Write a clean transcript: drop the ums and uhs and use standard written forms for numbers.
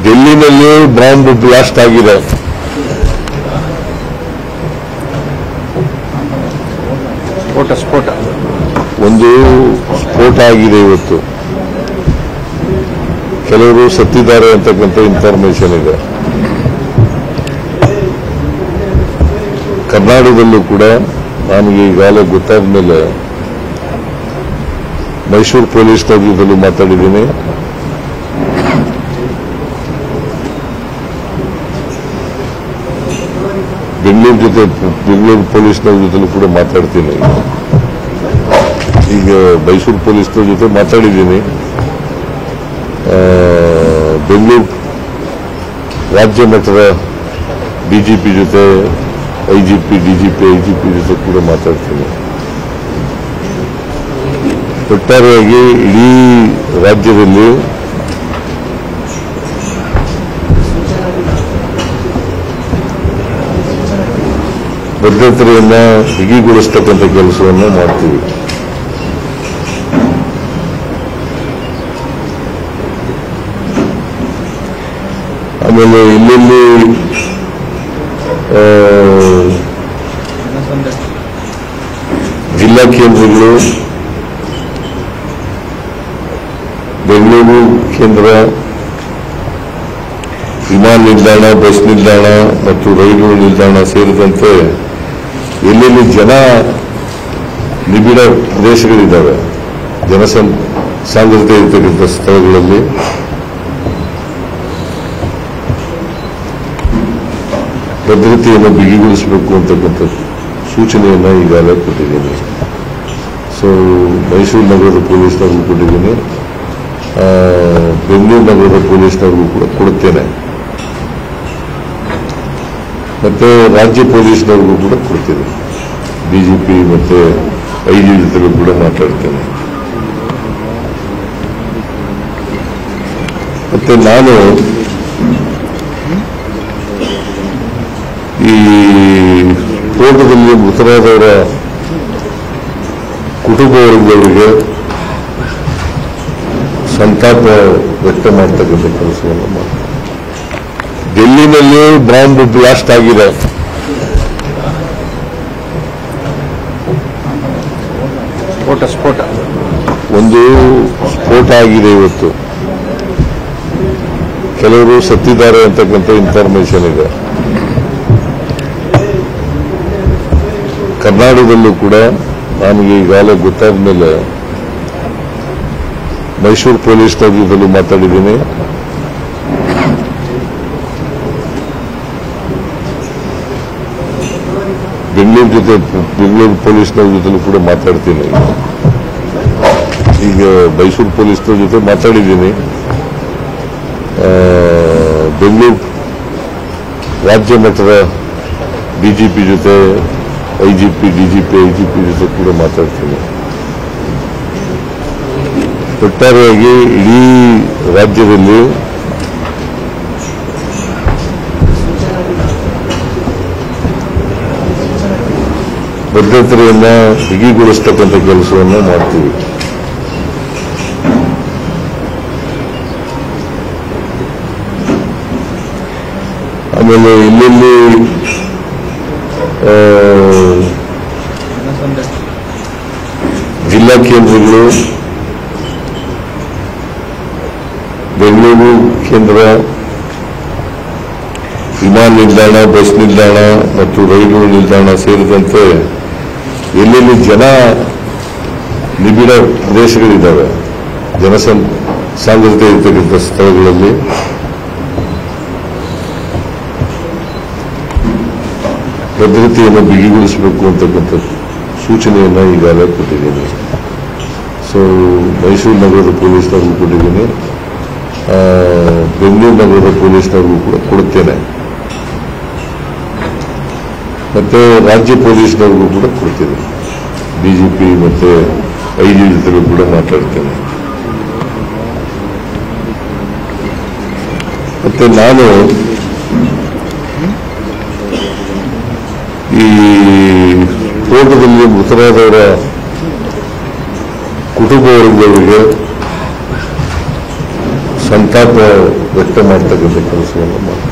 ಡೆಲ್ಲಿನಲ್ಲಿ bomb blast ಆಗಿದೆ. ಸ್ಫೋಟ ಒಂದು ಸ್ಫೋಟ ಆಗಿದೆ ಇವತ್ತು. ಕೆಲವರು ಸತ್ತಿದ್ದಾರೆ ಅಂತಕ್ಕಂಥ ಇನ್ಫಾರ್ಮೇಶನ್ ಇದೆ. ಕರ್ನಾಟಕದಲ್ಲೂ ಕೂಡ ನನಗೆ ಈಗಾಗಲೇ ಗೊತ್ತಾದ ಮೇಲೆ ಮೈಸೂರು ಪೊಲೀಸ್ನವ್ರ ಜೊತೆಲೂ ಮಾತಾಡಿದ್ದೀನಿ. ಬೆಂಗಳೂರು ಪೊಲೀಸ್ನವ್ರ ಜೊತೆಲೂ ಕೂಡ ಮಾತಾಡ್ತೀನಿ. ಈಗ ಮೈಸೂರು ಪೊಲೀಸ್ನವ್ರ ಜೊತೆ ಮಾತಾಡಿದ್ದೀನಿ. ಬೆಂಗಳೂರು ರಾಜ್ಯ ಮಟ್ಟದ ಡಿಜಿಪಿ ಜೊತೆ ಐಜಿಪಿ ಜೊತೆ ಕೂಡ ಮಾತಾಡ್ತೀನಿ. ಒಟ್ಟಾರೆಯಾಗಿ ಇಡೀ ರಾಜ್ಯದಲ್ಲಿ ಭದ್ರತೆಯನ್ನ ಬಿಗಿಗೊಳಿಸ್ತಕ್ಕಂಥ ಕೆಲಸವನ್ನು ಮಾಡ್ತೀವಿ. ಆಮೇಲೆ ಇಲ್ಲೆಲ್ಲಿ ಜಿಲ್ಲಾ ಕೇಂದ್ರಗಳು, ಬೆಂಗಳೂರು ಕೇಂದ್ರ, ವಿಮಾನ ನಿಲ್ದಾಣ, ಬಸ್ ನಿಲ್ದಾಣ ಮತ್ತು ರೈಲು ನಿಲ್ದಾಣ ಸೇರಿದಂತೆ ಎಲ್ಲೆಲ್ಲಿ ಜನ ನಿಬಿಡ ಪ್ರದೇಶಗಳಿದ್ದಾವೆ, ಸಾಂದ್ರತೆ ಇರತಕ್ಕಂಥ ಸ್ಥಳಗಳಲ್ಲಿ ಭದ್ರತೆಯನ್ನು ಬಿಗಿಗೊಳಿಸಬೇಕು ಅಂತಕ್ಕಂಥ ಸೂಚನೆಯನ್ನು ಈಗಾಗಲೇ ಕೊಟ್ಟಿದ್ದೀನಿ. ಸೊ ಮೈಸೂರು ನಗರದ ಪೊಲೀಸ್ನವ್ರಿಗೂ ಕೊಟ್ಟಿದ್ದೀನಿ, ಬೆಂಗಳೂರು ನಗರದ ಪೊಲೀಸ್ನವ್ರಿಗೂ ಕೂಡ ಕೊಡುತ್ತೇನೆ, ಮತ್ತೆ ರಾಜ್ಯ ಪೊಲೀಸ್ನವ್ರಿಗೂ ಕೂಡ ಕೊಡ್ತೀನಿ. ಡಿಜಿಪಿ ಮತ್ತೆ ಐಜಿ ಜೊತೆಗೂ ಕೂಡ ಮಾತಾಡ್ತೇನೆ. ಮತ್ತೆ ನಾನು ಈ ಸ್ಫೋಟದಲ್ಲಿ ಮೃತರಾದವರ ಕುಟುಂಬ ವರ್ಗದವರಿಗೆ ಸಂತಾಪ ವ್ಯಕ್ತ ಮಾಡ್ತಕ್ಕಂಥ ಕೆಲಸವನ್ನು ಮಾಡ್ತಾರೆ. ಡೆಲ್ಲಿನಲ್ಲಿ ಬಾಂಬ್ ಬ್ಲಾಸ್ಟ್ ಆಗಿದೆ. ಸ್ಫೋಟ ಒಂದು ಸ್ಫೋಟ ಆಗಿದೆ ಇವತ್ತು. ಕೆಲವರು ಸತ್ತಿದ್ದಾರೆ ಅಂತಕ್ಕಂಥ ಇನ್ಫಾರ್ಮೇಶನ್ ಇದೆ. ಕರ್ನಾಟಕದಲ್ಲೂ ಕೂಡ ನನಗೆ ಈಗಾಗಲೇ ಗೊತ್ತಾದ ಮೇಲೆ ಮೈಸೂರು ಪೊಲೀಸ್ನವ್ರ ಜೊತೆಲೂ ಮಾತಾಡಿದ್ದೀನಿ. ಬೆಂಗಳೂರು ಪೊಲೀಸ್ನವ್ರ ಜೊತೆಲೂ ಕೂಡ ಮಾತಾಡ್ತೀನಿ. ಈಗ ಮೈಸೂರು ಪೊಲೀಸ್ನವ್ರ ಜೊತೆ ಮಾತಾಡಿದ್ದೀನಿ. ಬೆಂಗಳೂರು ರಾಜ್ಯ ಮಟ್ಟದ ಡಿಜಿಪಿ ಜೊತೆ ಐಜಿಪಿ ಜೊತೆ ಕೂಡ ಮಾತಾಡ್ತೀನಿ. ಒಟ್ಟಾರೆಯಾಗಿ ಇಡೀ ರಾಜ್ಯದಲ್ಲಿ ಭದ್ರತೆಯನ್ನ ಬಿಗಿಗೊಳಿಸ್ತಕ್ಕಂಥ ಕೆಲಸವನ್ನು ಮಾಡ್ತೀವಿ. ಆಮೇಲೆ ಇಲ್ಲೆಲ್ಲಿ ಜಿಲ್ಲಾ ಕೇಂದ್ರಗಳು, ಬೆಂಗಳೂರು ಕೇಂದ್ರ, ವಿಮಾನ ನಿಲ್ದಾಣ, ಬಸ್ ನಿಲ್ದಾಣ ಮತ್ತು ರೈಲು ನಿಲ್ದಾಣ ಸೇರಿದಂತೆ ಎಲ್ಲೆಲ್ಲಿ ಜನ ನಿಬಿಡ ಪ್ರದೇಶಗಳಿದ್ದಾವೆ, ಸಾಂದ್ರತೆ ಇರತಕ್ಕಂಥ ಸ್ಥಳಗಳಲ್ಲಿ ಭದ್ರತೆಯನ್ನು ಬಿಗಿಗೊಳಿಸಬೇಕು ಅಂತಕ್ಕಂಥ ಸೂಚನೆಯನ್ನು ಈಗಾಗಲೇ ಕೊಟ್ಟಿದ್ದೀನಿ. ಸೊ ಮೈಸೂರು ನಗರದ ಪೊಲೀಸ್ನವ್ರಿಗೂ ಕೊಟ್ಟಿದ್ದೀನಿ, ಬೆಂಗಳೂರು ನಗರದ ಪೊಲೀಸ್ನವ್ರಿಗೂ ಕೂಡ ಕೊಡುತ್ತೇನೆ, ಮತ್ತೆ ರಾಜ್ಯ ಪೊಲೀಸ್ನವ್ರಿಗೂ ಕೂಡ ಕೊಡ್ತೀನಿ. ಡಿಜಿಪಿ ಮತ್ತೆ ಐಜಿ ಜೊತೆಗೂ ಕೂಡ ಮಾತಾಡ್ತೇನೆ. ಮತ್ತೆ ನಾನು ಈ ಸ್ಫೋಟದಲ್ಲಿ ಮೃತರಾದವರ ಕುಟುಂಬ ವರ್ಗದವರಿಗೆ ಸಂತಾಪ ವ್ಯಕ್ತ ಮಾಡ್ತಕ್ಕಂಥ ಕೆಲಸವನ್ನು ಮಾಡ್ತಾರೆ.